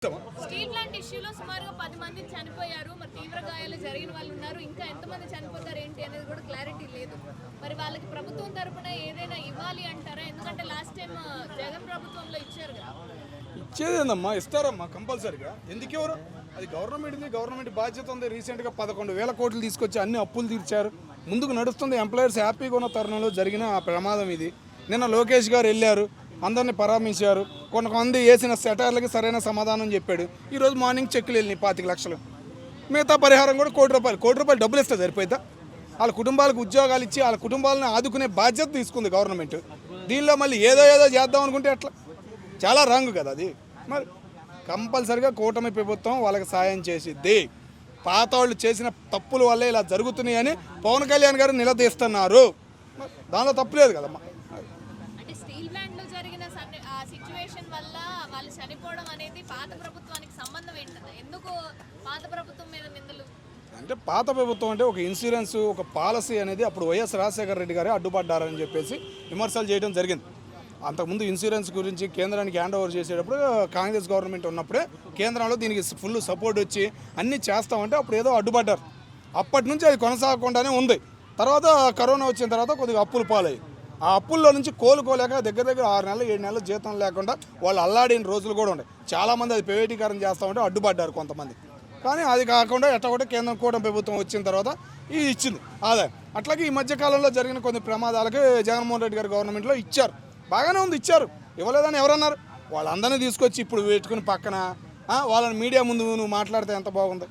Steel plant ఇష్యూలో సుమారుగా 10 మంది చనిపోయారు. మరి తీవ్ర గాయాలు జరిగిన వాళ్ళు ఉన్నారు. ఇంకా ఎంతమంది చనిపోతారు ఏంటి అనేది కూడా క్లారిటీ లేదు. మరి వాళ్ళకి ప్రభుత్వం తరపున ఏదైనా ఇవ్వాలి అంటారా? ఎందుకంటే లాస్ట్ టైం జగన్ ప్రభుత్వంలో ఇచ్చారు కదా. ఇచ్చేదేందమ్మా, ఇస్తారమ్మా కంపల్సరిగా. ఎందుకు ఎవరు? అది గవర్నమెంట్ బాధ్యత ఉంది. రీసెంట్గా 11,000 కోట్లు తీసుకొచ్చి అన్ని అప్పులు తీర్చారు. ముందుకు నడుస్తుంది. ఎంప్లాయర్స్ హ్యాపీగా ఉన్న తరుణంలో జరిగిన ఆ ప్రమాదం ఇది. నిన్న లోకేష్ గారు వెళ్ళారు, అందరినీ పరామర్శించారు. కొంతమంది వేసిన సెటర్లకి సరైన సమాధానం చెప్పాడు. ఈరోజు మార్నింగ్ చెక్కులు వెళ్ళినాయి 25 లక్షలు. మిగతా పరిహారం కూడా కోటి రూపాయలు డబ్బులు ఇస్తే సరిపోయిద్దా? వాళ్ళ కుటుంబాలకు ఉద్యోగాలు ఇచ్చి వాళ్ళ కుటుంబాలను ఆదుకునే బాధ్యత తీసుకుంది గవర్నమెంట్. దీనిలో మళ్ళీ ఏదో చేద్దాం అనుకుంటే ఎట్లా? చాలా రాంగ్ కదా అది. మరి కంపల్సరిగా కూటమి ప్రభుత్వం వాళ్ళకి సాయం చేసిద్ది. పాత వాళ్ళు చేసిన తప్పుల వల్లే ఇలా జరుగుతున్నాయని పవన్ కళ్యాణ్ గారు నిలదీస్తున్నారు. దానిలో తప్పులేదు కదమ్మా. అంటే స్టీల్ ప్లాంట్ లో జరిగిన సిచ్యువేషన్ వల్ల వాళ్ళు చనిపోవడం అనేది పాత ప్రభుత్వానికి సంబంధం ఏంటంటే ఎందుకు పాత ప్రభుత్వం మీద నిందలు? అంటే పాత ప్రభుత్వం అంటే ఒక ఇన్సూరెన్స్, ఒక పాలసీ అనేది అప్పుడు వైఎస్ రాజశేఖర రెడ్డి గారే అడ్డుపడ్డారని చెప్పేసి విమర్శలు చేయడం జరిగింది. అంతకుముందు ఇన్సూరెన్స్ గురించి కేంద్రానికి హ్యాండ్ ఓవర్ చేసేటప్పుడు కాంగ్రెస్ గవర్నమెంట్ ఉన్నప్పుడే కేంద్రంలో దీనికి ఫుల్ సపోర్ట్ వచ్చి అన్నీ చేస్తామంటే అప్పుడు ఏదో అడ్డుపడ్డారు. అప్పటి నుంచి అది కొనసాగకుండానే ఉంది. తర్వాత కరోనా వచ్చిన తర్వాత కొద్దిగా అప్పులు పాలయ్యి ఆ అప్పుల్లో నుంచి కోలుకోలేక దగ్గర 6 నెలలు 7 నెలలు జీతం లేకుండా వాళ్ళు అల్లాడిన రోజులు కూడా ఉన్నాయి. చాలామంది అది ప్రైవేటీకరణ చేస్తామంటే అడ్డుపడ్డారు కొంతమంది. కానీ అది కాకుండా ఎట్టగొట్ట కేంద్రం కూటమి ప్రభుత్వం వచ్చిన తర్వాత ఇది ఇచ్చింది ఆదాయం. అట్లాగే ఈ మధ్యకాలంలో జరిగిన కొన్ని ప్రమాదాలకి జగన్మోహన్ రెడ్డి గారి గవర్నమెంట్లో ఇచ్చారు. బాగానే ఉంది, ఇచ్చారు. ఇవ్వలేదని ఎవరన్నారు? వాళ్ళందరినీ తీసుకొచ్చి ఇప్పుడు పెట్టుకుని పక్కన వాళ్ళని మీడియా ముందు నువ్వు మాట్లాడితే ఎంత బాగుంది.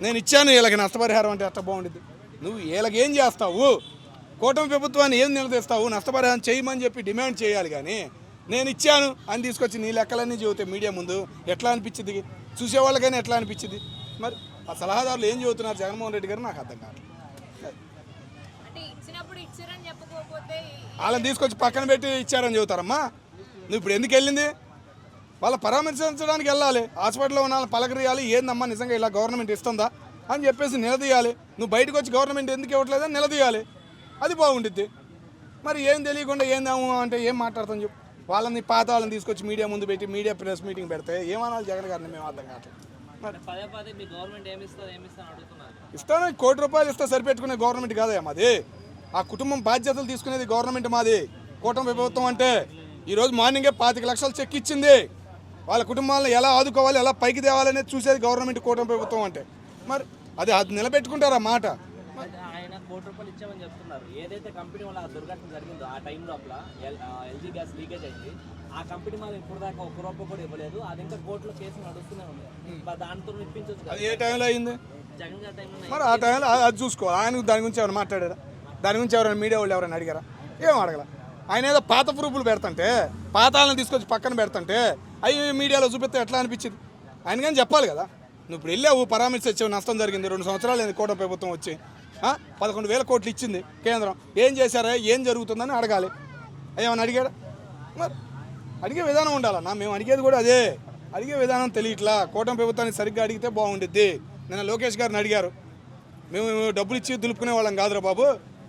నేను ఇచ్చాను వీళ్ళకి నష్టపరిహారం అంటే ఎంత బాగుంటుంది. నువ్వు వీళ్ళకి ఏం చేస్తావు? కూటమి ప్రభుత్వాన్ని ఏం నిలదీస్తావు? నష్టపరిహారం చేయమని చెప్పి డిమాండ్ చేయాలి. కానీ నేను ఇచ్చాను అని తీసుకొచ్చి నీ లెక్కలన్నీ చెబితే మీడియా ముందు ఎట్లా అనిపించింది? చూసేవాళ్ళకైనా ఎట్లా అనిపించింది? మరి ఆ సలహాదారులు ఏం చెబుతున్నారు జగన్మోహన్ రెడ్డి గారు? నాకు అర్థం కాదు. వాళ్ళని తీసుకొచ్చి పక్కన పెట్టి ఇచ్చారని చెబుతారమ్మా. నువ్వు ఇప్పుడు ఎందుకు వెళ్ళింది? వాళ్ళ పరామర్శించడానికి వెళ్ళాలి. హాస్పిటల్లో ఉన్న వాళ్ళని పలకరియాలి. ఏందమ్మా నిజంగా ఇలా గవర్నమెంట్ ఇస్తుందా అని చెప్పేసి నిలదీయాలి. నువ్వు బయటకు వచ్చి గవర్నమెంట్ ఎందుకు ఇవ్వట్లేదని నిలదీయాలి. అది బాగుంటుంది. మరి ఏం తెలియకుండా ఏందాము అంటే ఏం మాట్లాడతాం చెప్పు. వాళ్ళని పాత వాళ్ళని తీసుకొచ్చి మీడియా ముందు పెట్టి మీడియా ప్రెస్ మీటింగ్ పెడితే ఏమనాలి జగన్ గారిని? మేము అర్థం కావట్లేదు. ఇస్తాను, 1 కోటి రూపాయలు ఇస్తే సరిపెట్టుకునే గవర్నమెంట్ కాదా మాది. ఆ కుటుంబం బాధ్యతలు తీసుకునేది గవర్నమెంట్ మాది. కూటమి ప్రభుత్వం అంటే ఈరోజు మార్నింగే 25 లక్షలు చెక్ ఇచ్చింది. వాళ్ళ కుటుంబాలను ఎలా ఆదుకోవాలి, ఎలా పైకి తేవాలనేది చూసేది గవర్నమెంట్ కూటమి ప్రభుత్వం అంటే. మరి అది నిలబెట్టుకుంటారా మాట? ఆయన 1 కోటి రూపాయలు ఇచ్చామని చెప్తున్నారు. ఏదైతే కంపెనీ వల్ల దుర్ఘటన జరిగిందో ఆ టైం లోపల ఎల్జీ గ్యాస్ లీకేజ్ అయింది. ఆ కంపెనీ మాది ఇప్పుడు దాకా 1 రూపాయి కూడా ఇవ్వలేదు. అది ఇంకా కోర్టులో కేసు నడుస్తూనే ఉంది. దాంతో ఇప్పించవచ్చు. అది ఏ టైంలో అయింది? జగన్ గారి టైంలో. మరి ఆ టైంలో అది చూసుకోవాలి. ఆయన దాని గురించి ఎవరైనా మాట్లాడారా? దాని గురించి ఎవరైనా మీడియా వాళ్ళు ఎవరైనా అడిగారా? ఏం అడగల. ఆయన ఏదో పాత ప్రూఫ్లు పెడతంటే, పాతాలను తీసుకొచ్చి పక్కన పెడతంటే అవి మీడియాలో చూపిస్తే ఎట్లా అనిపించింది? ఆయన కానీ చెప్పాలి కదా. నువ్వు ఇప్పుడు వెళ్ళావు, పరామర్శించావు, నష్టం జరిగింది. 2 సంవత్సరాలు అయింది కూటమి ప్రభుత్వం వచ్చి. 11,000 కోట్లు ఇచ్చింది కేంద్రం. ఏం చేశారా, ఏం జరుగుతుందని అడగాలి. ఏమైనా అడిగాడా? మరి అడిగే విధానం ఉండాలన్నా. మేము అడిగేది కూడా అదే. అడిగే విధానం తెలియట్లా. కూటమి ప్రభుత్వాన్ని సరిగ్గా అడిగితే బాగుండిద్ది. నిన్న లోకేష్ గారిని అడిగారు. మేము డబ్బులు ఇచ్చి దులుపుకునే వాళ్ళం కాదురా బాబు,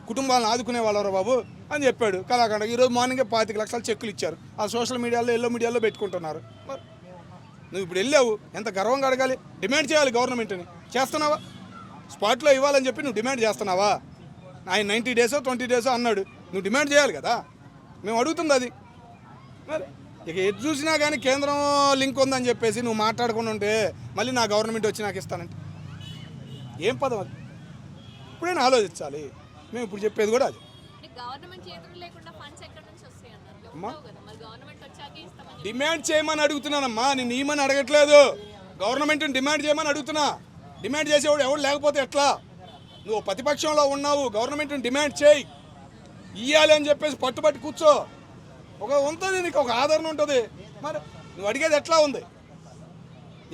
కుటుంబాలను ఆదుకునే వాళ్ళరా బాబు అని చెప్పాడు కళాఖండ. ఈరోజు మార్నింగే 25 లక్షలు చెక్కులు ఇచ్చారు. ఆ సోషల్ మీడియాలో ఎల్లో మీడియాలో పెట్టుకుంటున్నారు. మరి నువ్వు ఇప్పుడు వెళ్ళావు, ఎంత గర్వంగా అడగాలి. డిమాండ్ చేయాలి గవర్నమెంట్ని. చేస్తున్నావా? స్పాట్లో ఇవ్వాలని చెప్పి నువ్వు డిమాండ్ చేస్తున్నావా? ఆయన 90 డేసో 20 డేసో అన్నాడు. నువ్వు డిమాండ్ చేయాలి కదా. మేము అడుగుతుంది అది. మరి ఇక ఎటు చూసినా కానీ కేంద్రం లింక్ ఉందని చెప్పేసి నువ్వు మాట్లాడకుండా ఉంటే మళ్ళీ నా గవర్నమెంట్ వచ్చి నాకు ఇస్తానంటే ఏం పదం అది? ఇప్పుడైనా ఆలోచించాలి. మేము ఇప్పుడు చెప్పేది కూడా అది. డిమాండ్ చేయమని అడుగుతున్నానమ్మా, నేను ఇవ్వమని అడగట్లేదు. గవర్నమెంట్ని డిమాండ్ చేయమని అడుగుతున్నా. డిమాండ్ చేసేవాడు ఎవడు లేకపోతే ఎట్లా? నువ్వు ప్రతిపక్షంలో ఉన్నావు, గవర్నమెంట్ని డిమాండ్ చేయి. ఇవ్వాలి అని చెప్పేసి పట్టుబట్టి కూర్చో. ఒక ఉంటుంది, నీకు ఒక ఆదరణ ఉంటుంది. మరి నువ్వు అడిగేది ఎట్లా ఉంది?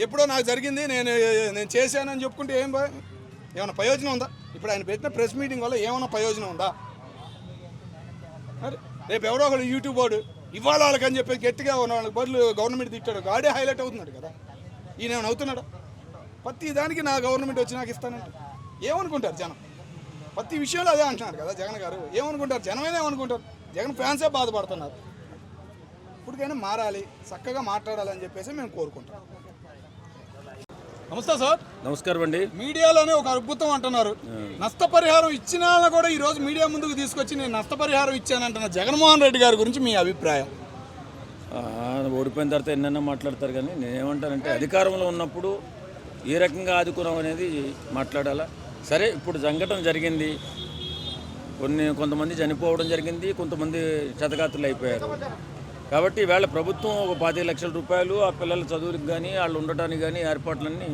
ఎప్పుడో నాకు జరిగింది, నేను చేశానని చెప్పుకుంటే ఏమైనా ప్రయోజనం ఉందా? ఇప్పుడు ఆయన పెట్టిన ప్రెస్ మీటింగ్ వల్ల ఏమైనా ప్రయోజనం ఉందా? మరి రేపు ఎవరో ఒకడు యూట్యూబ్ వాడు ఇవాళ వాళ్ళకని చెప్పి గట్టిగా ఉన్న వాళ్ళకి బదులు గవర్నమెంట్ తిట్టాడు. గాడే హైలైట్ అవుతున్నాడు కదా. ఈయన ఏమైనా అవుతున్నాడా? ప్రతి దానికి నా గవర్నమెంట్ వచ్చి నాకు ఇస్తానంటే ఏమనుకుంటారు జనం? ప్రతి విషయంలో అదే అంటున్నారు కదా జగన్ గారు. ఏమనుకుంటారు జనమైనా? ఏమనుకుంటారు? జగన్ ఫ్యాన్సే బాధపడుతున్నారు. ఇప్పటికైనా మారాలి, చక్కగా మాట్లాడాలని చెప్పేసి మేము కోరుకుంటాం. నమస్తే సార్. నమస్కారం అండి. మీడియాలోనే ఒక అద్భుతం అంటున్నారు, నష్టపరిహారం ఇచ్చినా కూడా ఈరోజు మీడియా ముందుకు తీసుకొచ్చి నేను నష్టపరిహారం ఇచ్చానంటున్న జగన్మోహన్ రెడ్డి గారి గురించి మీ అభిప్రాయం? ఓడిపోయిన తర్వాత ఎన్నైనా మాట్లాడతారు, కానీ నేనేమంటానంటే అధికారంలో ఉన్నప్పుడు ఏ రకంగా ఆదుకున్నాం అనేది మాట్లాడాలా. సరే, ఇప్పుడు సంఘటన జరిగింది, కొంతమంది చనిపోవడం జరిగింది, కొంతమంది క్షతగాత్రులు అయిపోయారు. కాబట్టి ఈవేళ ప్రభుత్వం ఒక 25 లక్షల రూపాయలు ఆ పిల్లల చదువులకు కానీ వాళ్ళు ఉండటానికి కానీ ఏర్పాట్లన్నీ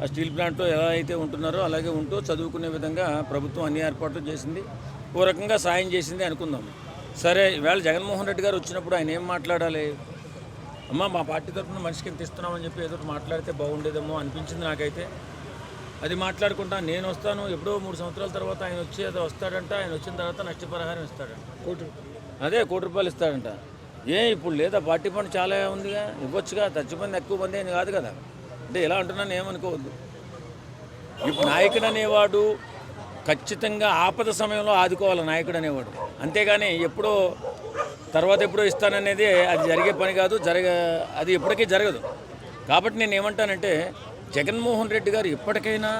ఆ స్టీల్ ప్లాంట్లో ఎలా అయితే ఉంటున్నారో అలాగే ఉంటూ చదువుకునే విధంగా ప్రభుత్వం అన్ని ఏర్పాట్లు చేసింది, ఓ రకంగా సాయం చేసింది అనుకుందాం. సరే, ఈవేళ జగన్మోహన్ రెడ్డి గారు వచ్చినప్పుడు ఆయన ఏం మాట్లాడాలి? అమ్మ, మా పార్టీ తరఫున మనిషికి ఇంత ఇస్తున్నామని చెప్పి ఏదో మాట్లాడితే బాగుండేదేమో అనిపించింది నాకైతే. అది మాట్లాడుకుంటా నేను వస్తాను, ఎప్పుడో 3 సంవత్సరాల తర్వాత ఆయన వచ్చి అది వస్తాడంట, ఆయన వచ్చిన తర్వాత నష్టపరిహారం ఇస్తాడంట, ₹1 కోటి ఇస్తాడంట. ఇప్పుడు లేదా? పార్టీ ఫండ్ చాలా ఉందిగా, ఇవ్వచ్చుగా, చచ్చిపోయింది ఎక్కువ మంది అని కాదు కదా. అంటే ఎలా అంటున్నాను ఏమనుకోవద్దు. ఇప్పుడు నాయకుడు అనేవాడు ఖచ్చితంగా ఆపద సమయంలో ఆదుకోవాలి నాయకుడు అనేవాడు, అంతేగాని ఎప్పుడో తర్వాత ఎప్పుడో ఇస్తాననేది అది జరిగే పని కాదు, అది ఎప్పటికీ జరగదు. కాబట్టి నేను ఏమంటానంటే జగన్మోహన్ రెడ్డి గారు ఇప్పటికైనా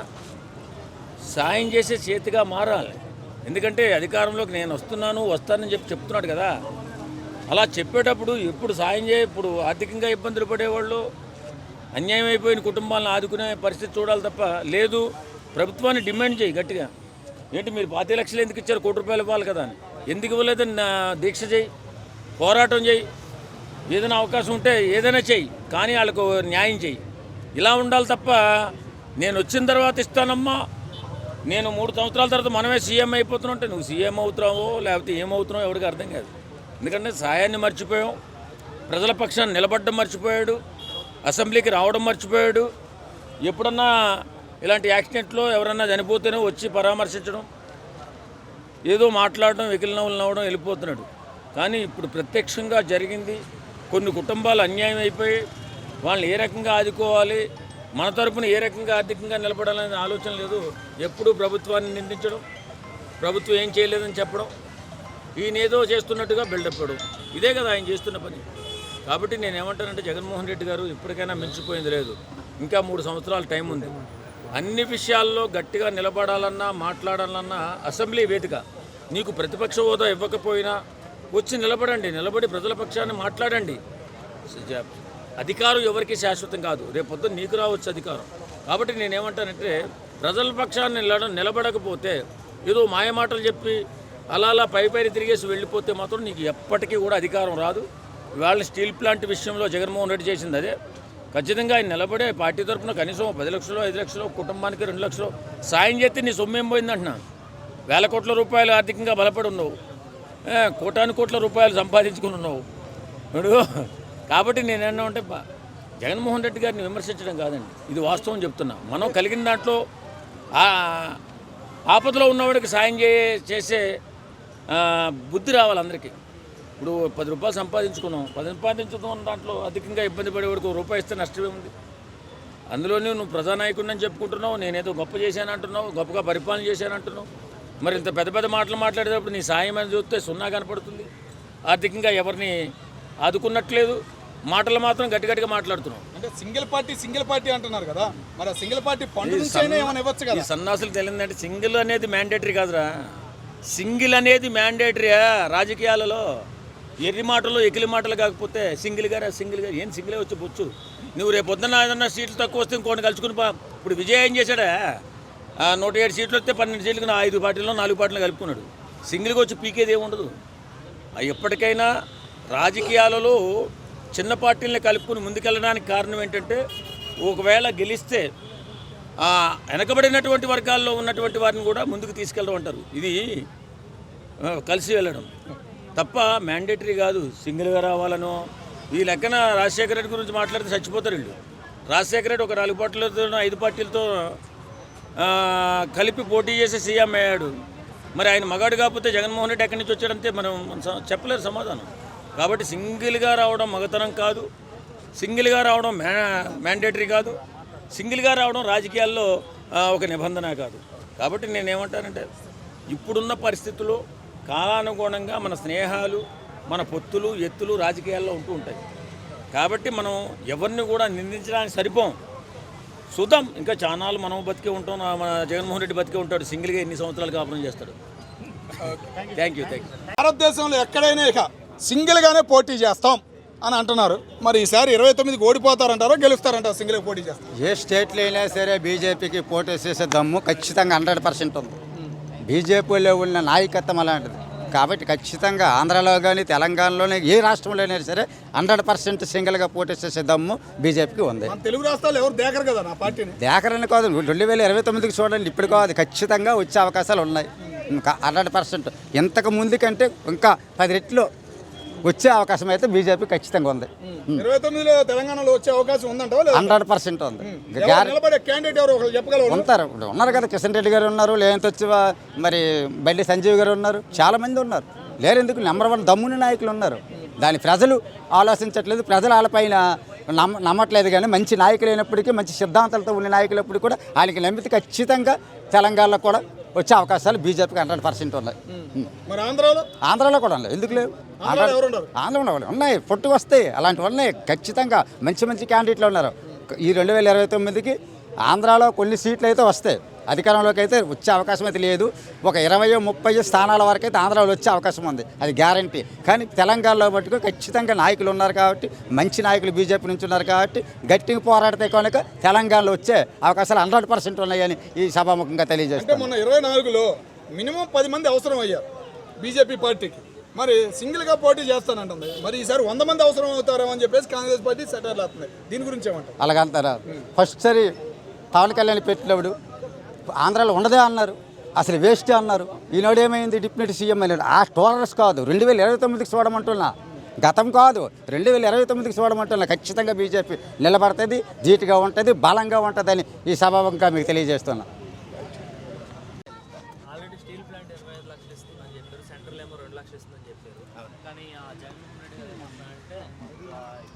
సాయం చేసే చేతిగా మారాలి. ఎందుకంటే అధికారంలోకి నేను వస్తానని చెప్తున్నాడు కదా. అలా చెప్పేటప్పుడు ఎప్పుడు సాయం ఇప్పుడు ఆర్థికంగా ఇబ్బందులు పడేవాళ్ళు, అన్యాయం అయిపోయిన కుటుంబాలను ఆదుకునే పరిస్థితి చూడాలి తప్ప, లేదు ప్రభుత్వాన్ని డిమాండ్ చేయి గట్టిగా. ఏంటి మీరు 25 లక్షలు ఎందుకు ఇచ్చారు, ₹1 ఇవ్వాలి కదా అని, ఎందుకు ఇవ్వలేదని దీక్ష చేయి, పోరాటం చేయి, ఏదైనా అవకాశం ఉంటే ఏదైనా చెయ్యి, కానీ వాళ్ళకు న్యాయం చెయ్యి. ఇలా ఉండాలి తప్ప నేను వచ్చిన తర్వాత ఇస్తానమ్మా, నేను 3 సంవత్సరాల తర్వాత మనమే సీఎం అయిపోతున్నావు అంటే నువ్వు సీఎం అవుతున్నావో లేకపోతే ఏమవుతున్నావో ఎవరికి అర్థం కాదు. ఎందుకంటే సాయాన్ని మర్చిపోయాం, ప్రజల పక్షాన్ని నిలబడడం మర్చిపోయాడు, అసెంబ్లీకి రావడం మర్చిపోయాడు. ఎప్పుడన్నా ఇలాంటి యాక్సిడెంట్లో ఎవరన్నా చనిపోతేనే వచ్చి పరామర్శించడం, ఏదో మాట్లాడడం, వెకిలి నవ్వులు నవ్వడం, వెళ్ళిపోతున్నాడు. కానీ ఇప్పుడు ప్రత్యక్షంగా జరిగింది, కొన్ని కుటుంబాలు అన్యాయం అయిపోయి వాళ్ళని ఏ రకంగా ఆదుకోవాలి, మన తరపున ఏ రకంగా ఆర్థికంగా నిలబడాలనే ఆలోచన లేదు. ఎప్పుడూ ప్రభుత్వాన్ని నిందించడం, ప్రభుత్వం ఏం చేయలేదని చెప్పడం, ఈయన ఏదో చేస్తున్నట్టుగా బిల్డప్ ఇవ్వడం, ఇదే కదా ఆయన చేస్తున్న పని. కాబట్టి నేను ఏమంటానంటే జగన్మోహన్ రెడ్డి గారు ఇప్పటికైనా మించిపోయింది లేదు, ఇంకా 3 సంవత్సరాల టైం ఉంది. అన్ని విషయాల్లో గట్టిగా నిలబడాలన్నా మాట్లాడాలన్నా అసెంబ్లీ వేదిక, నీకు ప్రతిపక్ష హోదా ఇవ్వకపోయినా వచ్చి నిలబడి ప్రజల పక్షాన్ని మాట్లాడండి. అధికారం ఎవరికి శాశ్వతం కాదు, రేపొద్దున నీకు రావచ్చు అధికారం. కాబట్టి నేనేమంటానంటే ప్రజల పక్షాన్ని నిలబడకపోతే ఏదో మాయమాటలు చెప్పి అలా పైపైన తిరిగేసి వెళ్ళిపోతే మాత్రం నీకు ఎప్పటికీ కూడా అధికారం రాదు. ఇవాళ స్టీల్ ప్లాంట్ విషయంలో జగన్మోహన్ రెడ్డి చేసింది అదే. ఖచ్చితంగా ఆయన నిలబడే పార్టీ తరఫున కనీసం 10 లక్షలు 5 లక్షలు, కుటుంబానికి 2 లక్షలు సాయం చేస్తే నీ సొమ్మేం పోయిందంటున్నా. ₹1,000 కోట్ల ఆర్థికంగా బలపడి ఉన్నావు, కోటాను రూపాయలు సంపాదించుకుని ఉన్నావు ఇప్పుడు. కాబట్టి నేనేమంటే జగన్మోహన్ రెడ్డి గారిని విమర్శించడం కాదండి, ఇది వాస్తవం చెప్తున్నా. మనం కలిగిన దాంట్లో ఆపదలో ఉన్నవాడికి సాయం చేసే బుద్ధి రావాలి అందరికీ. ఇప్పుడు ₹10 సంపాదించుకున్నాం, 10 సంపాదించుకున్న దాంట్లో అధికంగా ఇబ్బంది పడేవాడికి ₹1 ఇస్తే నష్టమే ఉంది. అందులోనే నువ్వు ప్రజానాయకుడిని అని చెప్పుకుంటున్నావు, నేనేదో గొప్ప చేశానంటున్నావు, గొప్పగా పరిపాలన చేశానంటున్నావు. మరి ఇంత పెద్ద మాటలు మాట్లాడేటప్పుడు నీ సాయం అని చూస్తే సున్నా కనపడుతుంది. ఆర్థికంగా ఎవరిని ఆదుకున్నట్లేదు, మాటలు మాత్రం గట్టిగా మాట్లాడుతున్నావు. అంటే సింగిల్ పార్టీ అంటున్నారు కదా, మరి సింగిల్ పార్టీ ఫండ్ నుంచైనా ఏమైనా ఇవ్వచ్చు కదా. ఈ సన్నాసులు తెలియదంటే సింగిల్ అనేది మ్యాండేటరీ కాదురా, సింగిల్ అనేది మ్యాండేటరీయా రాజకీయాలలో. ఎర్రి మాటలు ఎకిలి మాటలు కాకపోతే సింగిల్గా ఏం సింగిలే వచ్చి బొచ్చు. నువ్వు రేపు పొద్దున్న ఏదన్నా సీట్లు తక్కువ వస్తే ఇంకోటి కలుసుకుని ఇప్పుడు విజయ్ ఏం చేశాడా, 107 సీట్లు వస్తే 12 సీట్లకు 5 పార్టీలో 4 పార్టీలు కలుపుకున్నాడు. సింగిల్గా వచ్చి పీకేది ఏముండదు. ఎప్పటికైనా రాజకీయాలలో చిన్న పార్టీలని కలుపుకుని ముందుకెళ్ళడానికి కారణం ఏంటంటే ఒకవేళ గెలిస్తే వెనకబడినటువంటి వర్గాల్లో ఉన్నటువంటి వారిని కూడా ముందుకు తీసుకెళ్ళడం అంటారు. ఇది కలిసి వెళ్ళడం తప్ప మ్యాండేటరీ కాదు. సింగిల్గా రావాలనో ఈ లెక్కన రాజశేఖర రెడ్డి గురించి మాట్లాడితే చచ్చిపోతారు వీళ్ళు. రాజశేఖర రెడ్డి ఒక 4 పార్టీలతో 5 పార్టీలతో కలిపి పోటీ చేసి సీఎం అయ్యాడు. మరి ఆయన మగాడు కాకపోతే జగన్మోహన్ రెడ్డి ఎక్కడి నుంచి వచ్చాడంటే మనం చెప్పలేరు సమాధానం. కాబట్టి సింగిల్గా రావడం మగతనం కాదు, సింగిల్గా రావడం మ్యాండేటరీ కాదు, సింగిల్గా రావడం రాజకీయాల్లో ఒక నిబంధన కాదు. కాబట్టి నేనేమంటానంటే ఇప్పుడున్న పరిస్థితుల్లో కాలానుగుణంగా మన స్నేహాలు మన పొత్తులు ఎత్తులు రాజకీయాల్లో ఉంటూ ఉంటాయి. కాబట్టి మనం ఎవరిని కూడా నిందించడానికి సరిపోం. చూద్దాం, ఇంకా చానాలు మనం బతికే ఉంటాం. మన జగన్మోహన్ రెడ్డి బతికే ఉంటాడు, సింగిల్గా ఎన్ని సంవత్సరాలు కాపురం చేస్తాడు. Thank you. భారతదేశంలో ఎక్కడైనా ఇక సింగిల్గానే పోటీ చేస్తాం అని అంటున్నారు. మరి ఈసారి 29కి ఓడిపోతారంటారో గెలుస్తారంటారో సింగిల్గా పోటీ చేస్తారు? ఏ స్టేట్లో అయినా సరే బీజేపీకి పోటీ చేసే దమ్ము ఖచ్చితంగా 100% ఉంది. బీజేపీలో ఉన్న నాయకత్వం అలాంటిది. కాబట్టి ఖచ్చితంగా ఆంధ్రాలో కానీ తెలంగాణలోనే ఏ రాష్ట్రంలో అయినా సరే 100% సింగిల్గా పోటీ చేసే దమ్ము బీజేపీకి ఉంది. మన తెలుగు రాష్ట్రాలు ఎవరు దేకరు కదా నా పార్టీని. దేకరని కాదు, 2029కి చూడండి, ఇప్పుడు కాదు, ఖచ్చితంగా వచ్చే అవకాశాలు ఉన్నాయి. ఇంకా 100%. ఇంతకు ముందు కంటే ఇంకా 10 రెట్లు వచ్చే అవకాశం అయితే బీజేపీ ఖచ్చితంగా ఉంది. 29లో తెలంగాణలో వచ్చే అవకాశం ఉందంటావా? 100% ఉంది. నిలబడే క్యాండిడేట్ ఎవరు ఒకరు చెప్పగలరు? ఉన్నారు కదా, కిషన్ రెడ్డి గారు ఉన్నారు, లేదంటే వచ్చి మరి బండి సంజీవ్ గారు ఉన్నారు, చాలా మంది ఉన్నారు. లేరు ఎందుకు, నెంబర్ 1 దమ్ముని నాయకులు ఉన్నారు. దాని ప్రజలు ఆలోచించట్లేదు, ప్రజలు వాళ్ళపైన నమ్మట్లేదు. కానీ మంచి నాయకులు అయినప్పటికీ, మంచి సిద్ధాంతాలతో ఉన్న నాయకులప్పుడు కూడా వాళ్ళకి నమ్మితే ఖచ్చితంగా తెలంగాణలో కూడా వచ్చే అవకాశాలు బీజేపీకి 100% ఉన్నాయి. మరి ఆంధ్రాలో కూడా ఉన్నాయి, ఎందుకు లేవు? ఆంధ్రాలో ఆంధ్రలో ఉన్నాయి, పొట్టుకు వస్తాయి, అలాంటివి ఉన్నాయి. ఖచ్చితంగా మంచి క్యాండిడేట్లు ఉన్నారు. ఈ 2029కి ఆంధ్రాలో కొన్ని సీట్లు అయితే వస్తాయి, అధికారంలోకి అయితే వచ్చే అవకాశం అయితే లేదు. ఒక 20-30 స్థానాల వరకు అయితే ఆంధ్రాలో వచ్చే అవకాశం ఉంది, అది గ్యారంటీ. కానీ తెలంగాణలో మటుకు ఖచ్చితంగా నాయకులు ఉన్నారు కాబట్టి, మంచి నాయకులు బీజేపీ నుంచి ఉన్నారు కాబట్టి గట్టిగా పోరాడితే కనుక తెలంగాణలో వచ్చే అవకాశాలు 100% ఉన్నాయని ఈ సభాముఖంగా తెలియజేస్తాను. మొన్న 24లో మినిమం 10 మంది అవసరం అయ్యారు బీజేపీ పార్టీకి. మరి సింగిల్గా పోటీ చేస్తానంటుంది. మరి ఈసారి 100 మంది అవసరం అవుతారేమో అని చెప్పేసి కాంగ్రెస్ పార్టీ సెటర్లు అవుతుంది. దీని గురించి ఏమంటారు? అలాగంటారా? ఫస్ట్ సరి పవన్ కళ్యాణ్ పెట్టినప్పుడు ఆంధ్రాలో ఉండదే అన్నారు, అసలు వేస్టే అన్నారు. ఈనాడు ఏమైంది, డిప్యూటీ సీఎం అన్నాడు. ఆ టోలరెన్స్ కాదు, 2029కి చూడమంటున్నా, గతం కాదు, 2029కి చూడమంటున్నా. ఖచ్చితంగా బీజేపీ నిలబడుతుంది, ధీటుగా ఉంటుంది, బలంగా ఉంటుందని ఈ సభాముఖంగా మీకు తెలియజేస్తున్నా. ఆల్రెడీ స్టీల్ ప్లాంట్ 25 లక్షలు ఇస్తుందని చెప్పారు, సెంట్రల్ ఏమో 2 లక్షలు ఇస్తుందని చెప్పారు. కానీ జగన్మోహన్ రెడ్డి గారు ఏమంటారంటే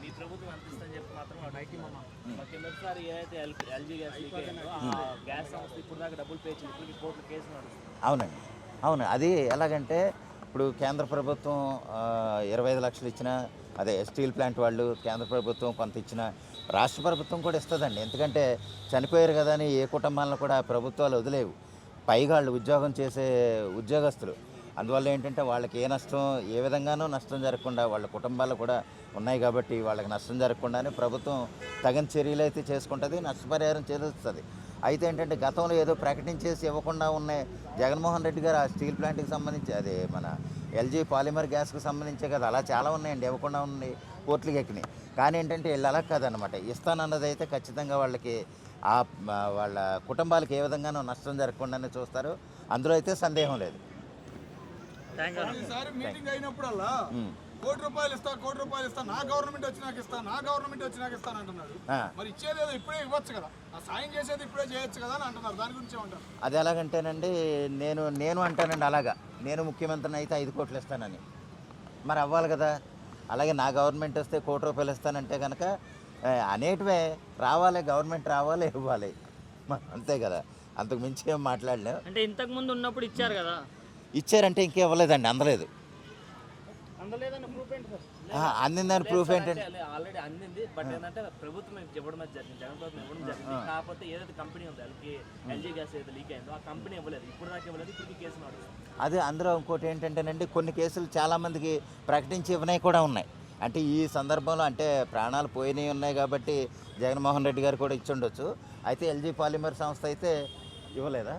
మీ ప్రభుత్వం ఎంత ఇస్తుందని చెప్పి మాత్రం కిందసారి ఏదైతే ఎల్జీ గ్యాస్ లీక్ అయిందో ఆ గ్యాస్ సంస్థ ఇప్పుడు దాకా డబ్బులు పే చేసి ఇప్పటికి కోర్టులో కేసు నడుస్తుంది. అవునండి, అవును. అది ఎలాగంటే ఇప్పుడు కేంద్ర ప్రభుత్వం 25 లక్షలు ఇచ్చిన, అదే స్టీల్ ప్లాంట్ వాళ్ళు కేంద్ర ప్రభుత్వం కొంత ఇచ్చిన, రాష్ట్ర ప్రభుత్వం కూడా ఇస్తుందండి. ఎందుకంటే చనిపోయారు కదా అని ఏ కుటుంబాలను కూడా ప్రభుత్వాలు వదిలేవు. పైగా వాళ్ళు ఉద్యోగం చేసే ఉద్యోగస్తులు, అందువల్ల ఏంటంటే వాళ్ళకి ఏ నష్టం, ఏ విధంగానూ నష్టం జరగకుండా, వాళ్ళ కుటుంబాలు కూడా ఉన్నాయి కాబట్టి వాళ్ళకి నష్టం జరగకుండానే ప్రభుత్వం తగిన చర్యలు అయితే చేసుకుంటుంది, నష్టపరిహారం చెల్లిస్తుంది. అయితే ఏంటంటే గతంలో ఏదో ప్రకటించేసి ఇవ్వకుండా ఉన్నాయి జగన్మోహన్ రెడ్డి గారు ఆ స్టీల్ ప్లాంట్కి సంబంధించి, అదే మన ఎల్జీ పాలిమర్ గ్యాస్కి సంబంధించే కదా, అలా చాలా ఉన్నాయండి ఇవ్వకుండా ఉన్నాయి, కోర్టులకు ఎక్కినాయి. కానీ ఏంటంటే వీళ్ళు అలా కాదనమాట, ఇస్తానన్నది అయితే ఖచ్చితంగా వాళ్ళకి వాళ్ళ కుటుంబాలకు ఏ విధంగానూ నష్టం జరగకుండానే చూస్తారు, అందులో అయితే సందేహం లేదు. ఈసారి మీటింగ్ అయినప్పుడల్లా కోటి రూపాయలు ఇస్తా, నా గవర్నమెంట్ వచ్చినాక ఇస్తాను అంటున్నాడు. మరి ఇచ్చేది ఇప్పుడే ఇవ్వచ్చు కదా, ఆ సాయం చేసేది ఇప్పుడే చేయొచ్చు కదా అని అంటున్నారు. దాని గురించి ఏమంటారు? అది ఎలాగంటేనండి, నేను అంటానండి అలాగా, నేను ముఖ్యమంత్రిని అయితే 5 కోట్లు ఇస్తానని, మరి అవ్వాలి కదా. అలాగే నా గవర్నమెంట్ వస్తే 1 కోటి రూపాయలు ఇస్తానంటే కనుక అనేటివే రావాలి, గవర్నమెంట్ రావాలి, ఇవ్వాలి, అంతే కదా. అంతకు మించి ఏం మాట్లాడలేము. అంటే ఇంతకు ముందు ఉన్నప్పుడు ఇచ్చారు కదా, ఇచ్చారంటే ఇంకేవ్వలేదండి, అందలేదు. అందిందని ప్రూఫ్ ఏంటంటే ఆల్రెడీ అందింది, బట్ ఏంటంటే ప్రభుత్వం ఇవ్వడం జరిగింది, జగన్ ప్రభుత్వం ఇవ్వడం జరిగింది. కాకపోతే ఏదైతే కంపెనీ ఉందో ఎల్జీ గ్యాస్ ఏదైతే లీక్ అయిందో ఆ కంపెనీ ఇవ్వలేదు, ఇప్పుడు దాకా ఇవ్వలేదు, ఇప్పటికీ కేసు నడుస్తుంది. అది అందులో ఇంకోటి ఏంటంటేనండి, కొన్ని కేసులు చాలామందికి ప్రకటించి ఇవ్వనవి కూడా ఉన్నాయి. అంటే ఈ సందర్భంలో అంటే ప్రాణాలు పోయినవి ఉన్నాయి కాబట్టి జగన్మోహన్ రెడ్డి గారు కూడా ఇచ్చి ఉండొచ్చు. అయితే ఎల్జీ పాలిమర్ సంస్థ అయితే ఇవ్వలేదా?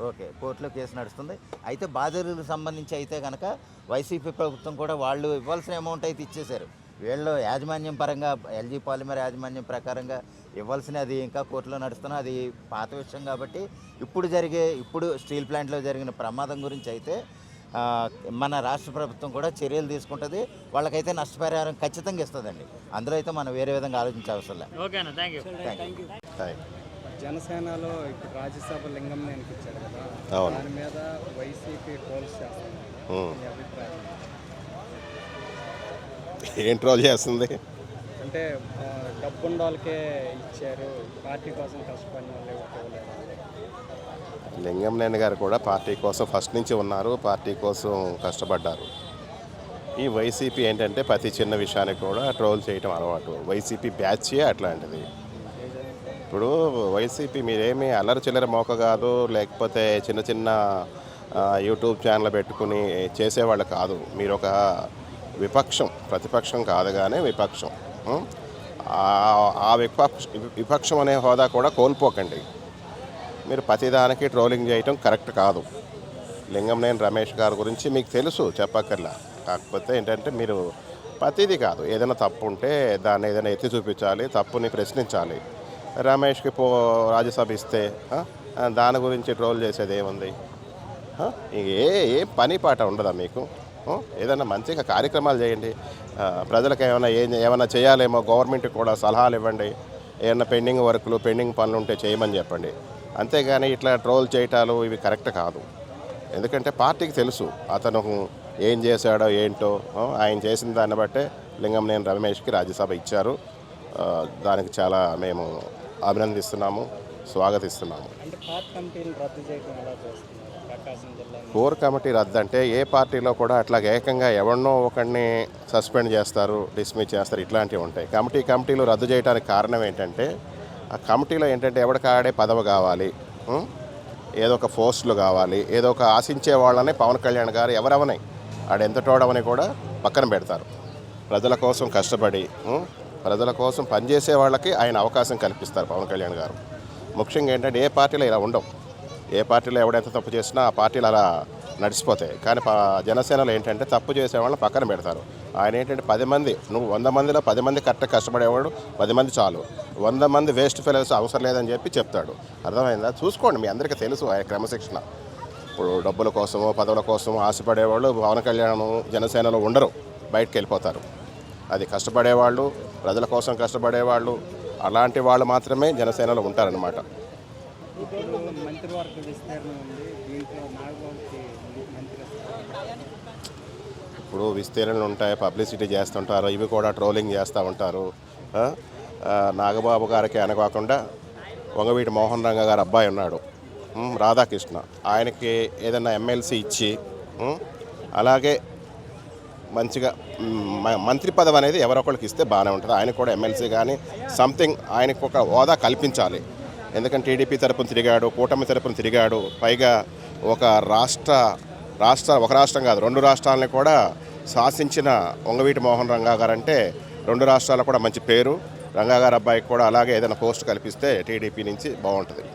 ఓకే, కోర్టులో కేసు నడుస్తుంది. అయితే బాధితులకు సంబంధించి అయితే కనుక వైసీపీ ప్రభుత్వం కూడా వాళ్ళు ఇవ్వాల్సిన అమౌంట్ అయితే ఇచ్చేశారు. వీళ్ళు యాజమాన్యం పరంగా ఎల్జీ పాలిమర్ యాజమాన్యం ప్రకారంగా ఇవ్వాల్సిన, అది ఇంకా కోర్టులో నడుస్తున్నా, అది పాత విషయం కాబట్టి ఇప్పుడు స్టీల్ ప్లాంట్లో జరిగిన ప్రమాదం గురించి అయితే మన రాష్ట్ర ప్రభుత్వం కూడా చర్యలు తీసుకుంటుంది, వాళ్ళకైతే నష్టపరిహారం ఖచ్చితంగా ఇస్తుందండి. అందులో అయితే మనం వేరే విధంగా ఆలోచించే అవసరం లేదు. ఓకేనా, థ్యాంక్ యూ. జనసేనలో ఇప్పుడు రాజ్యసభ లింగంనేనికి ఇచ్చారు కదా, దాని మీద వైసీపీ ట్రోల్స్ చేస్తున్నారు, మీ అభిప్రాయం? ఏం ట్రోల్ చేస్తుంది అంటే డబ్బున్న వాళ్ళకే ఇచ్చారు, పార్టీ కోసం కష్టపడిన వాళ్ళు ఇవ్వలేదు. లింగంనేని గారు కూడా పార్టీ కోసం ఫస్ట్ నుంచి ఉన్నారు, పార్టీ కోసం కష్టపడ్డారు. ఈ వైసీపీ ఏంటంటే ప్రతి చిన్న విషయానికి కూడా ట్రోల్ చేయటం అలవాటు. వైసీపీ బ్యాచే అట్లాంటిది. ఇప్పుడు వైసీపీ మీరేమీ అల్లరి చిల్లర మోక కాదు, లేకపోతే చిన్న చిన్న యూట్యూబ్ ఛానల్ పెట్టుకుని చేసేవాళ్ళు కాదు. మీరు ఒక విపక్షం, ప్రతిపక్షం కాదు కానీ విపక్షం. ఆ విపక్షం అనే హోదా కూడా కోల్పోకండి. మీరు ప్రతిదానికి ట్రోలింగ్ చేయటం కరెక్ట్ కాదు. లింగంనేని రమేష్ గారి గురించి మీకు తెలుసు, చెప్పక్కర్లా. కాకపోతే ఏంటంటే మీరు ప్రతిదీ కాదు, ఏదైనా తప్పు ఉంటే దాన్ని ఏదైనా ఎత్తి చూపించాలి, తప్పుని ప్రశ్నించాలి. రమేష్కి రాజ్యసభ ఇస్తే దాని గురించి ట్రోల్ చేసేది ఏముంది? ఏ పని పాట ఉండదా మీకు? ఏదైనా మంచిగా కార్యక్రమాలు చేయండి. ప్రజలకు ఏమైనా చేయాలేమో గవర్నమెంట్కి కూడా సలహాలు ఇవ్వండి. ఏమైనా పెండింగ్ వర్కులు, పెండింగ్ పనులు ఉంటే చేయమని చెప్పండి. అంతేగాని ఇట్లా ట్రోల్ చేయటాలు ఇవి కరెక్ట్ కాదు. ఎందుకంటే పార్టీకి తెలుసు అతను ఏం చేశాడో ఏంటో. ఆయన చేసిన దాన్ని బట్టే లింగంనేని రమేష్కి రాజ్యసభ ఇచ్చారు. దానికి చాలా మేము అభినందిస్తున్నాము, స్వాగతిస్తున్నాము. అంటే పార్ట్ కమిటీని రద్దు చేయడం ఎలా చేస్తున్నారు ప్రకాశం జిల్లా? కోర్ కమిటీ రద్దు అంటే ఏ పార్టీలో కూడా అట్లా ఏకంగా ఎవరినో ఒకరిని సస్పెండ్ చేస్తారు, డిస్మిస్ చేస్తారు, ఇట్లాంటివి ఉంటాయి. కమిటీలు రద్దు చేయడానికి కారణం ఏంటంటే ఆ కమిటీలో ఏంటంటే ఎవరికాడే పదవి కావాలి, ఏదో ఒక పోస్టులు కావాలి, ఏదో ఒక ఆశించే వాళ్ళని పవన్ కళ్యాణ్ గారు ఎవరెవని ఆడెంతటోడమని కూడా పక్కన పెడతారు. ప్రజల కోసం కష్టపడి ప్రజల కోసం పనిచేసే వాళ్ళకి ఆయన అవకాశం కల్పిస్తారు పవన్ కళ్యాణ్ గారు. ముఖ్యంగా ఏంటంటే ఏ పార్టీలో ఇలా ఉండవు. ఏ పార్టీలో ఎవడైతే తప్పు చేసినా ఆ పార్టీలు అలా నడిచిపోతాయి. కానీ జనసేనలో ఏంటంటే తప్పు చేసే వాళ్ళని పక్కన పెడతారు. ఆయన ఏంటంటే 10 మంది, నువ్వు 100 మందిలో 10 మంది కరెక్ట్గా కష్టపడేవాడు, 10 మంది చాలు, 100 మంది వేస్ట్ ఫెలోస్ అవసరం లేదని చెప్పి చెప్తాడు. అర్థమైందా? చూసుకోండి, మీ అందరికీ తెలుసు ఆయన క్రమశిక్షణ. ఇప్పుడు డబ్బుల కోసమో పదవుల కోసమో ఆశపడేవాళ్ళు పవన్ కళ్యాణ్ జనసేనలో ఉండరు, బయటకు వెళ్ళిపోతారు. అది కష్టపడేవాళ్ళు, ప్రజల కోసం కష్టపడేవాళ్ళు, అలాంటి వాళ్ళు మాత్రమే జనసేనలో ఉంటారనమాట. ఇప్పుడు మంత్రివర్గ విస్తరణ ఉంది, దీంట్లో నాగబాబుకి మంత్రి. ఇప్పుడు విస్తీర్ణలు ఉంటాయి, పబ్లిసిటీ చేస్తుంటారు, ఇవి కూడా ట్రోలింగ్ చేస్తూ ఉంటారు. నాగబాబు గారికి అనకాకుండా వంగవీటి మోహన్ రంగ గారు అబ్బాయి ఉన్నాడు, రాధాకృష్ణ. ఆయనకి ఏదైనా ఎమ్మెల్సీ ఇచ్చి అలాగే మంచిగా మంత్రి పదవి అనేది ఎవరొకరికి ఇస్తే బాగానే ఉంటుంది. ఆయనకు కూడా ఎమ్మెల్సీ కానీ సంథింగ్ ఆయనకు ఒక హోదా కల్పించాలి. ఎందుకంటే టీడీపీ తరపున తిరిగాడు, కూటమి తరపున తిరిగాడు. పైగా ఒక రాష్ట్రం కాదు 2 రాష్ట్రాలని కూడా శాసించిన వంగవీటి మోహన్ రంగా గారు అంటే 2 రాష్ట్రాలకు కూడా మంచి పేరు. రంగా గారు అబ్బాయికి కూడా అలాగే ఏదైనా పోస్ట్ కల్పిస్తే టీడీపీ నుంచి బాగుంటుంది.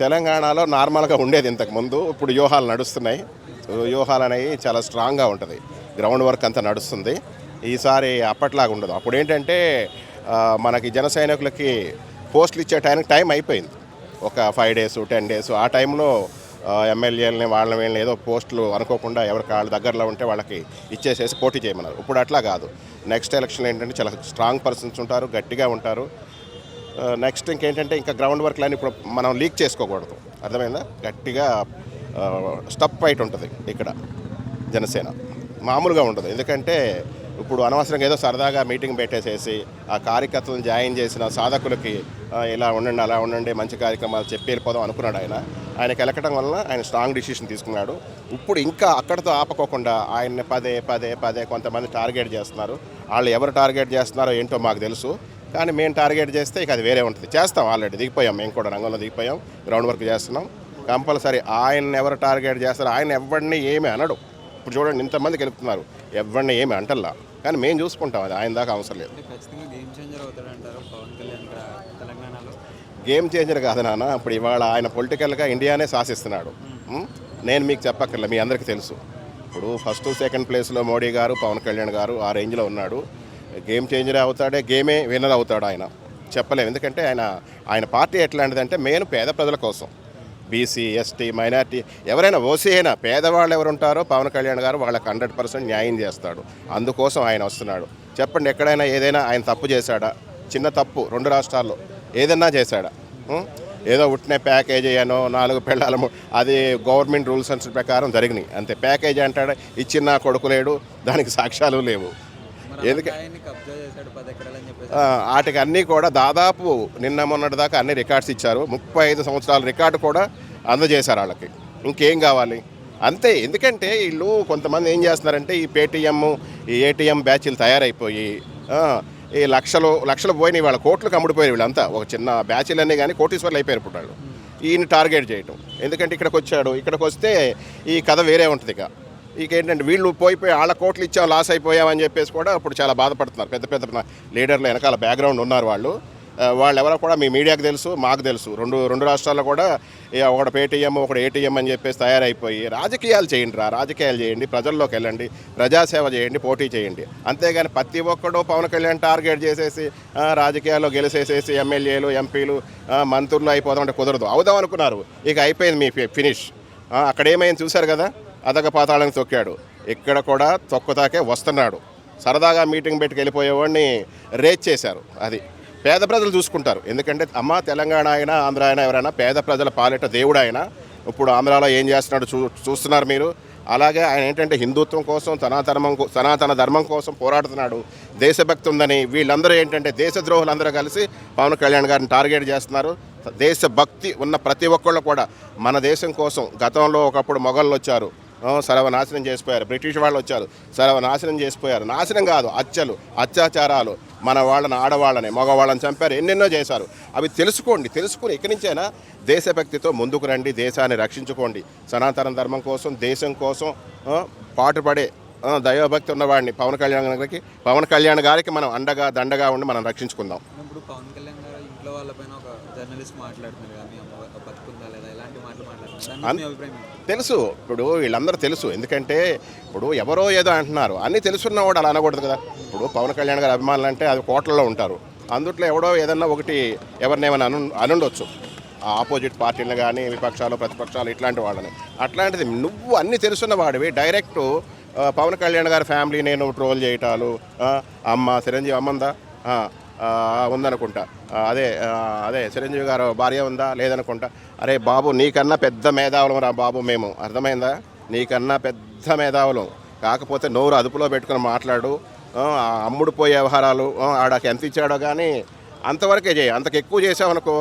తెలంగాణలో నార్మల్గా ఉండేది ఇంతకుముందు, ఇప్పుడు వ్యూహాలు నడుస్తున్నాయి. వ్యూహాలు అనేవి చాలా స్ట్రాంగ్గా ఉంటుంది, గ్రౌండ్ వర్క్ అంతా నడుస్తుంది. ఈసారి అప్పట్లాగా ఉండదు. అప్పుడు ఏంటంటే మనకి జన సైనికులకి పోస్టులు ఇచ్చే టైం అయిపోయింది, ఒక 5 days 10 days. ఆ టైంలో ఎమ్మెల్యేలని వీళ్ళని ఏదో పోస్టులు అనుకోకుండా ఎవరికి వాళ్ళ దగ్గరలో ఉంటే వాళ్ళకి ఇచ్చేసేసి పోటీ చేయమన్నారు. ఇప్పుడు అట్లా కాదు. నెక్స్ట్ ఎలక్షన్ ఏంటంటే చాలా స్ట్రాంగ్ పర్సన్స్ ఉంటారు, గట్టిగా ఉంటారు. నెక్స్ట్ ఇంకేంటంటే ఇంకా గ్రౌండ్ వర్క్లని ఇప్పుడు మనం లీక్ చేసుకోకూడదు, అర్థమైందా? గట్టిగా స్టప్ ఫైట్ ఉంటుంది ఇక్కడ జనసేన, మామూలుగా ఉండదు. ఎందుకంటే ఇప్పుడు అనవసరంగా ఏదో సరదాగా మీటింగ్ పెట్టేసేసి ఆ కార్యకర్తలను జాయిన్ చేసిన సాధకులకి ఇలా ఉండండి అలా ఉండండి మంచి కార్యక్రమాలు చెప్పి వెళ్ళిపోదాం అనుకున్నాడు. ఆయనకి వెళ్ళకడం వల్ల ఆయన స్ట్రాంగ్ డిసిషన్ తీసుకున్నాడు. ఇప్పుడు ఇంకా అక్కడితో ఆపకోకుండా ఆయన్ని పదే కొంతమంది టార్గెట్ చేస్తున్నారు. వాళ్ళు ఎవరు టార్గెట్ చేస్తున్నారో ఏంటో మాకు తెలుసు, కానీ మేము టార్గెట్ చేస్తే ఇక అది వేరే ఉంటుంది. చేస్తాం, ఆల్రెడీ దిగిపోయాం, మేము కూడా రంగంలో దిగిపోయాం, గ్రౌండ్ వర్క్ చేస్తున్నాం. కంపల్సరీ ఆయన ఎవరు టార్గెట్ చేస్తారో ఆయన ఎవరిని ఏమీ అనడు. ఇప్పుడు చూడండి ఇంతమంది గెలుపుతున్నారు, ఎవరిని ఏమి అంటల్లా, కానీ మేము చూసుకుంటాం, అది ఆయన దాకా అవసరం లేదు. గేమ్ చేంజర్ కాదు నాన్న, ఇప్పుడు ఇవాళ ఆయన పొలిటికల్గా ఇండియానే శాసిస్తున్నాడు. నేను మీకు చెప్పక్కర్లే, మీ అందరికీ తెలుసు. ఇప్పుడు 1st 2nd ప్లేస్లో మోడీ గారు, పవన్ కళ్యాణ్ గారు ఆ రేంజ్లో ఉన్నాడు. గేమ్ చేంజరే అవుతాడే, గేమే విన్నర్ అవుతాడు ఆయన, చెప్పలేము. ఎందుకంటే ఆయన పార్టీ ఎట్లాంటిదంటే మెయిన్ పేద ప్రజల కోసం, బీసీ ఎస్టీ మైనార్టీ ఎవరైనా ఓసీ అయినా పేదవాళ్ళు ఎవరు ఉంటారో పవన్ కళ్యాణ్ గారు వాళ్ళకి 100% న్యాయం చేస్తాడు. అందుకోసం ఆయన వస్తున్నాడు. చెప్పండి, ఎక్కడైనా ఏదైనా ఆయన తప్పు చేశాడా? చిన్న తప్పు 2 రాష్ట్రాల్లో ఏదైనా చేశాడా? ఏదో ఉట్టిన ప్యాకేజీ అనో 4 పెళ్ళాలము, అది గవర్నమెంట్ రూల్స్ అండ్ ప్రకారం జరిగినాయి అంతే. ప్యాకేజీ అంటాడు, ఇచ్చిన కొడుకు లేడు, దానికి సాక్ష్యాలు లేవు. ఎందుకంటే వాటికి అన్నీ కూడా దాదాపు నిన్న మొన్నటి దాకా అన్ని రికార్డ్స్ ఇచ్చారు. 35 సంవత్సరాల రికార్డు కూడా అందజేశారు వాళ్ళకి. ఇంకేం కావాలి అంతే. ఎందుకంటే వీళ్ళు కొంతమంది ఏం చేస్తున్నారంటే ఈ పేటీఎం ఈ ఏటీఎం బ్యాచ్లు తయారైపోయి ఈ లక్షలు పోయినాయి, వాళ్ళ కోట్లకు అమ్ముడిపోయారు వీళ్ళంతా. ఒక చిన్న బ్యాచ్లన్నీ కానీ కోటీశ్వర్లు అయిపోయారు ఇప్పుడు వాళ్ళు. ఈయన టార్గెట్ చేయటం ఎందుకంటే ఇక్కడికి వచ్చాడు, ఇక్కడికి వస్తే ఈ కథ వేరే ఉంటుంది. ఇక ఏంటంటే వీళ్ళు పోయి వాళ్ళ కోట్లు ఇచ్చాం లాస్ అయిపోయామని చెప్పేసి కూడా ఇప్పుడు చాలా బాధపడుతున్నారు. పెద్ద పెద్ద లీడర్లు వెనకాల బ్యాక్గ్రౌండ్ ఉన్నారు వాళ్ళు ఎవరో కూడా మీ మీడియాకు తెలుసు, మాకు తెలుసు. రెండు రాష్ట్రాల్లో కూడా ఒకటి పేటీఎం ఒకటి ఏటీఎం అని చెప్పేసి తయారైపోయి రాజకీయాలు చేయండి, ప్రజల్లోకి వెళ్ళండి, ప్రజాసేవ చేయండి, పోటీ చేయండి. అంతేగాని ప్రతి ఒక్కడు పవన్ కళ్యాణ్ టార్గెట్ చేసేసి రాజకీయాల్లో గెలిచేసేసి ఎమ్మెల్యేలు ఎంపీలు మంత్రులు అయిపోదామంటే కుదరదు. అవుదాం అనుకున్నారు, ఇక అయిపోయింది మీ ఫినిష్. అక్కడ ఏమైంది చూశారు కదా, అదక పాతాళానికి తొక్కాడు. ఇక్కడ కూడా తొక్కుతాకే వస్తున్నాడు. సరదాగా మీటింగ్ పెట్టుకు వెళ్ళిపోయేవాడిని రేట్ చేశారు. అది పేద ప్రజలు చూసుకుంటారు. ఎందుకంటే అమ్మ తెలంగాణ అయినా ఆంధ్ర అయినా ఎవరైనా పేద ప్రజల పాలిట దేవుడు ఆయన. ఇప్పుడు ఆంధ్రాలో ఏం చేస్తున్నాడు చూస్తున్నారు మీరు. అలాగే ఆయన ఏంటంటే హిందుత్వం కోసం సనాతన ధర్మం కోసం పోరాడుతున్నాడు. దేశభక్తి ఉందని వీళ్ళందరూ ఏంటంటే దేశద్రోహులందరూ కలిసి పవన్ కళ్యాణ్ గారిని టార్గెట్ చేస్తున్నారు. దేశభక్తి ఉన్న ప్రతి ఒక్కళ్ళు కూడా మన దేశం కోసం గతంలో ఒకప్పుడు మొఘళ్ళు వచ్చారు, సర్వనాశనం చేసిపోయారు. బ్రిటిష్ వాళ్ళు వచ్చారు, సర్వనాశనం చేసిపోయారు. నాశనం కాదు, అత్యాచారాలు, మన వాళ్ళని ఆడవాళ్ళని మగవాళ్ళని చంపారు, ఎన్నెన్నో చేశారు. అవి తెలుసుకుని ఇక్కడి నుంచైనా దేశభక్తితో ముందుకు రండి, దేశాన్ని రక్షించుకోండి. సనాతన ధర్మం కోసం దేశం కోసం పాటుపడే దైవభక్తి ఉన్నవాడిని పవన్ కళ్యాణ్ గారికి మనం అండగా దండగా ఉండి మనం రక్షించుకుందాం. ఇప్పుడు పవన్ కళ్యాణ్ గారు ఇంట్లో వాళ్ళపైన ఒక జర్నలిస్ట్ మాట్లాడుతున్నారు కదా, మీ అమ్మ బతుకుందా లేదా ఇలాంటి మాటలు మాట్లాడుతున్నారు, తెలుసు. ఇప్పుడు వీళ్ళందరూ తెలుసు. ఎందుకంటే ఇప్పుడు ఎవరో ఏదో అంటున్నారు, అన్నీ తెలుసున్నవాడు అలా అనకూడదు కదా. ఇప్పుడు పవన్ కళ్యాణ్ గారి అభిమానులు అంటే అది కోట్లలో ఉంటారు. అందుట్లో ఎవడో ఏదన్నా ఒకటి ఎవరినేమైనా అనుండొచ్చు, ఆపోజిట్ పార్టీలను కానీ విపక్షాలు ప్రతిపక్షాలు ఇట్లాంటి వాళ్ళని. అట్లాంటిది నువ్వు అన్నీ తెలుసున్న వాడివి డైరెక్ట్ పవన్ కళ్యాణ్ గారి ఫ్యామిలీ నేను ట్రోల్ చేయటాలు, అమ్మ చిరంజీవి అమ్మందా ఉందనుకుంటా, అదే చిరంజీవి గారు భార్య ఉందా లేదనుకుంటా. అరే బాబు నీకన్నా పెద్ద మేధావులం రా బాబు మేము, అర్థమైందా? నీకన్నా పెద్ద మేధావులం. కాకపోతే నోరు అదుపులో పెట్టుకుని మాట్లాడు. అమ్ముడు పోయే వ్యవహారాలు ఆడకి ఎంత ఇచ్చాడో కానీ అంతవరకే చేయి. అంతకు ఎక్కువ చేసామనుకో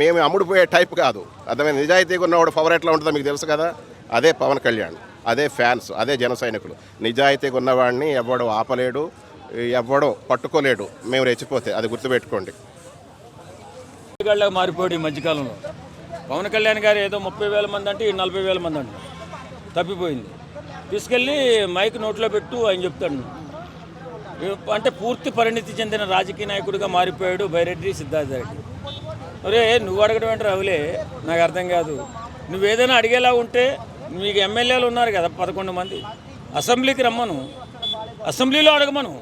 మేము అమ్ముడుపోయే టైప్ కాదు, అర్థమైంది? నిజాయితీగా ఉన్నవాడు పవర్ ఎట్లా ఉంటుందో మీకు తెలుసు కదా. అదే పవన్ కళ్యాణ్, అదే ఫ్యాన్స్, అదే జన సైనికులు. నిజాయితీగా ఉన్నవాడిని ఎవడు ఆపలేడు, ఎవడో పట్టుకోలేడు మేము రెచ్చిపోతే, అది గుర్తుపెట్టుకోండి. మారిపోయాడు ఈ మధ్యకాలంలో. పవన్ కళ్యాణ్ గారు ఏదో 30,000 మంది అంటే 40,000 మంది అంటే తప్పిపోయింది. తీసుకెళ్ళి మైక్ నోట్లో పెట్టు ఆయన చెప్తాడు. అంటే పూర్తి పరిణితి చెందిన రాజకీయ నాయకుడిగా మారిపోయాడు బైరెడ్డి సిద్ధార్థ రెడ్డి. ఒరే నువ్వు అడగడం అంటే రావులే, నాకు అర్థం కాదు. నువ్వు ఏదైనా అడిగేలా ఉంటే మీకు ఎమ్మెల్యేలు ఉన్నారు కదా 11 మంది, అసెంబ్లీకి రమ్మను, అసెంబ్లీలో అడగమను.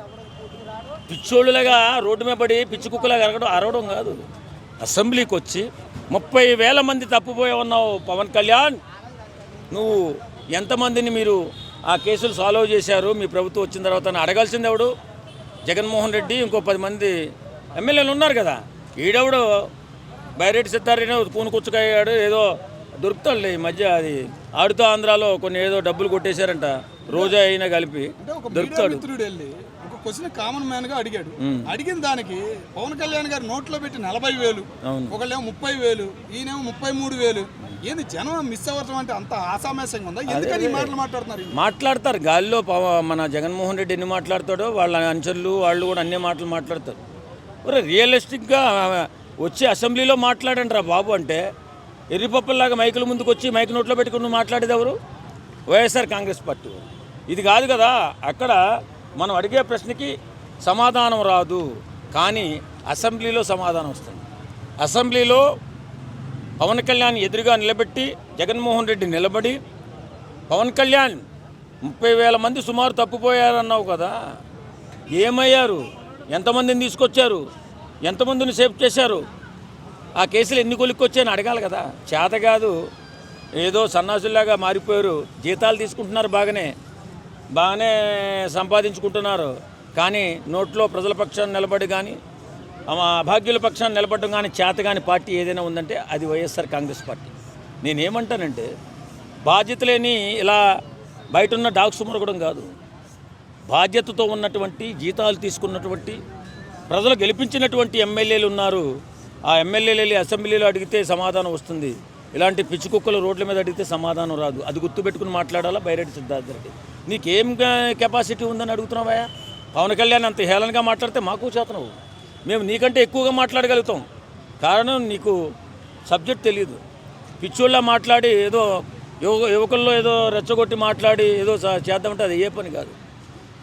పిచ్చోళ్ళులాగా రోడ్డు మీద పడి పిచ్చి కుక్కలాగా అరవడం కాదు. అసెంబ్లీకి వచ్చి 30,000 మంది తప్పిపోయి ఉన్నావు పవన్ కళ్యాణ్, నువ్వు ఎంతమందిని మీరు ఆ కేసులు సాల్వ్ చేశారు మీ ప్రభుత్వం వచ్చిన తర్వాత అడగాల్సింది ఎవడు? జగన్మోహన్ రెడ్డి, ఇంకో 10 మంది ఎమ్మెల్యేలు ఉన్నారు కదా. ఈడెవడు బైరెడ్డి సిద్ధారెడ్డి కూనుకొచ్చుకయ్యాడు, ఏదో దొరుకుతాడులే ఈ మధ్య. అది ఆడుతూ ఆంధ్రాలో కొన్ని ఏదో డబ్బులు కొట్టేశారంట, రోజా అయినా కలిపి దొరుకుతాడు. క్వశ్చన్ కామన్ మ్యాన్ గా అడిగాడు. అడిగిన దానికి పవన్ కళ్యాణ్ గారు నోట్లో పెట్టి 40,000, ఒకళ్ళేమో 30,000, ఈయనేమో 33,000. ఏంది జనం మిస్ అవ్వటం అంటే అంత ఆసామాసంగా ఉందా? ఎందుకని ఈ మాటలు మాట్లాడతారు గాలిలో. మన జగన్మోహన్ రెడ్డి ఎన్ని మాట్లాడతాడో వాళ్ళ అనుచరులు వాళ్ళు కూడా అన్ని మాటలు మాట్లాడతారు. రియలిస్టిక్గా వచ్చి అసెంబ్లీలో మాట్లాడండి రా బాబు అంటే ఎర్రిపప్పుల్లాగా మైకుల ముందుకు వచ్చి మైక్ నోట్లో పెట్టుకుని మాట్లాడేది ఎవరు? వైఎస్ఆర్ కాంగ్రెస్ పార్టీ. ఇది కాదు కదా. అక్కడ మనం అడిగే ప్రశ్నకి సమాధానం రాదు, కానీ అసెంబ్లీలో సమాధానం వస్తుంది. అసెంబ్లీలో పవన్ కళ్యాణ్ ఎదురుగా నిలబెట్టి జగన్మోహన్ రెడ్డి నిలబడి, పవన్ కళ్యాణ్ 30,000 మంది సుమారు తప్పిపోయారన్నావు కదా, ఏమయ్యారు, ఎంతమందిని తీసుకొచ్చారు, ఎంతమందిని సేవ్ చేశారు, ఆ కేసులు ఎన్ని కొలిక్కొచ్చాయని అడగాలి కదా. చేత కాదు, ఏదో సన్నాసుల్లాగా మారిపోయారు. జీతాలు తీసుకుంటున్నారు, బాగానే సంపాదించుకుంటున్నారు, కానీ నోట్లో ప్రజల పక్షాన్ని నిలబడి కానీ అభాగ్యుల పక్షాన్ని నిలబడడం కానీ చేత కానీ పార్టీ ఏదైనా ఉందంటే అది వైఎస్ఆర్ కాంగ్రెస్ పార్టీ. నేనేమంటానంటే బాధ్యత లేని ఇలా బయట ఉన్న డాగ్స్ మురగడం కాదు. బాధ్యతతో ఉన్నటువంటి జీతాలు తీసుకున్నటువంటి ప్రజలు గెలిపించినటువంటి ఎమ్మెల్యేలు ఉన్నారు. ఆ ఎమ్మెల్యేలు వెళ్ళి అసెంబ్లీలో అడిగితే సమాధానం వస్తుంది. ఇలాంటి పిచ్చి కుక్కలు రోడ్ల మీద అడిగితే సమాధానం రాదు. అది గుర్తుపెట్టుకుని మాట్లాడాలా బైరెడ్డి సిద్ధార్థ రెడ్డి. నీకేం కెపాసిటీ ఉందని అడుగుతున్నావా? పవన్ కళ్యాణ్ అంత హేళనగా మాట్లాడితే మాకు చేతనవు. మేము నీకంటే ఎక్కువగా మాట్లాడగలుగుతాం. కారణం నీకు సబ్జెక్ట్ తెలియదు. పిచ్చోళ్ళ మాట్లాడి ఏదో యువకుల్లో ఏదో రెచ్చగొట్టి మాట్లాడి ఏదో చేద్దామంటే అది ఏ పని కాదు.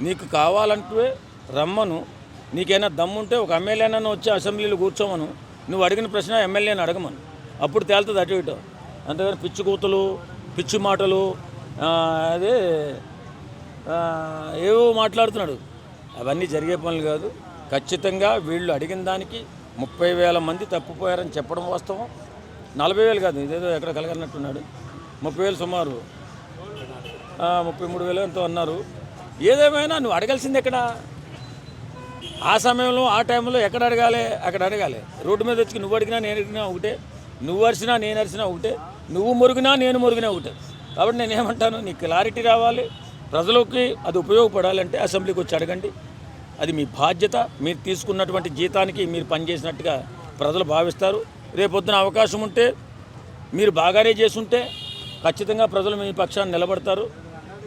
నీకు కావాలంటే రమ్మను. నీకైనా దమ్ముంటే ఒక ఎమ్మెల్యేనన్నా వచ్చి అసెంబ్లీలో కూర్చోమను. నువ్వు అడిగిన ప్రశ్న ఎమ్మెల్యేని అడగమను. అప్పుడు తేలుతుంది అటు ఇటు. అంతేగాని పిచ్చి కూతలు, పిచ్చి మాటలు, అదే ఏవో మాట్లాడుతున్నాడు. అవన్నీ జరిగే పనులు కాదు. ఖచ్చితంగా వీళ్ళు అడిగిన దానికి 30,000 మంది తప్పిపోయారని చెప్పడం వాస్తవం. 40,000 కాదు, ఇదేదో ఎక్కడ కలగనట్టున్నాడు. 30,000 సుమారు 33,000 ఎంతో అన్నారు. ఏదేమైనా నువ్వు అడగాల్సింది ఎక్కడ? ఆ సమయంలో ఆ టైంలో ఎక్కడ అడగాలి అక్కడ అడగాలి. రోడ్డు మీద వచ్చి నువ్వు అడిగినా నేను అడిగినా ఒకటే, నువ్వు అరిసినా నేను అరిసినా ఒకటే, నువ్వు మురిగినా నేను మురిగినా ఒకటే. కాబట్టి నేనేమంటాను, నీకు క్లారిటీ రావాలి, ప్రజలకి అది ఉపయోగపడాలంటే అసెంబ్లీకి వచ్చి అడగండి. అది మీ బాధ్యత. మీరు తీసుకున్నటువంటి జీతానికి మీరు పనిచేసినట్టుగా ప్రజలు భావిస్తారు. రేపొద్దున అవకాశం ఉంటే మీరు బాగానే చేసుంటే ఖచ్చితంగా ప్రజలు మీ పక్షాన్ని నిలబడతారు.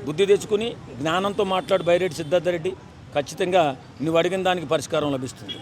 బుద్ధి తెచ్చుకుని జ్ఞానంతో మాట్లాడు బైరెడ్డి సిద్ధార్థ రెడ్డి. ఖచ్చితంగా నువ్వు అడిగిన దానికి పరిష్కారం లభిస్తుంది.